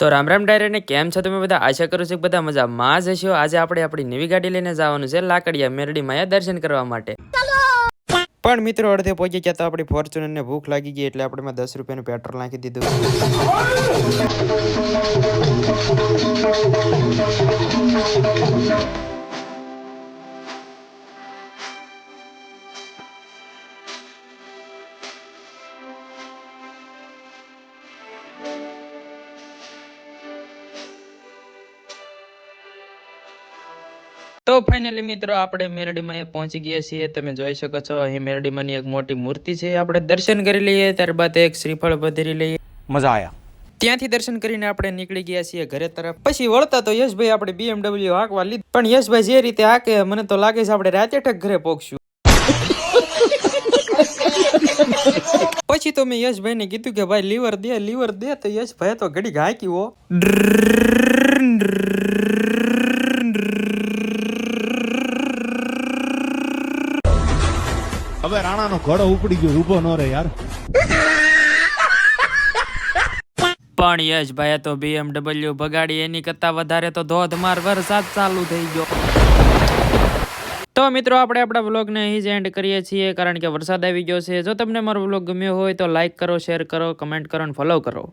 તો રામ રામ ડાયરેક્ટ ને કેમ છો તમે બધા? આશા કરું છું કે બધા મજામાં જ હશો। આજે આપણે આપણી નવી ગાડી લઈને જવાનું છે લાકડિયા મેરડી માયા દર્શન કરવા માટે। પણ મિત્રો અડધે પહોંચી ગયા તો આપણી ફોર્ચ્યુનર ને ભૂખ લાગી ગઈ એટલે આપણે 10 રૂપિયાનું પેટ્રોલ નાખી દીધું। તો ફાઇનલી મિત્રો આપણે મેરડીમાં પહોંચી ગયા છીએ। તમે જોઈ શકો છો અહીં મેરડીમાંની એક મોટી મૂર્તિ છે। આપણે દર્શન કરી લઈએ, ત્યારબાદ એક શ્રીફળ પધરી લઈએ। મજા આયા। ત્યાંથી દર્શન કરીને આપણે નીકળી ગયા છીએ ઘરે તરફ। પછી વળતા તો યશભાઈ આપણે BMW હાંકવા લીધી, પણ યશભાઈ જે રીતે હાકે મને તો લાગે છે આપણે રાતે ઠક ઘરે પહોંચશું। પછી તો મેં યશભાઈને કીધું કે ભાઈ લીવર દે તો યશભાઈ તો ઘડી હાંકી હો। હવે રાણાનો ઘોડો ઉપડી ગયો, ઊભો ન રહે યાર। પણ યશભાઈ તો BMW ભગાડી, એની કરતા વધારે તો ધોધમાર વરસાદ ચાલુ થઈ ગયો। તો મિત્રો આપણે આપણા વ્લોગને અહીં જ એન્ડ કરીએ છીએ, કારણ કે વરસાદ આવી ગયો છે। જો તમને મારો વ્લોગ ગમ્યો હોય તો લાઈક કરો, શેર કરો, કમેન્ટ કરો અને ફોલો કરો।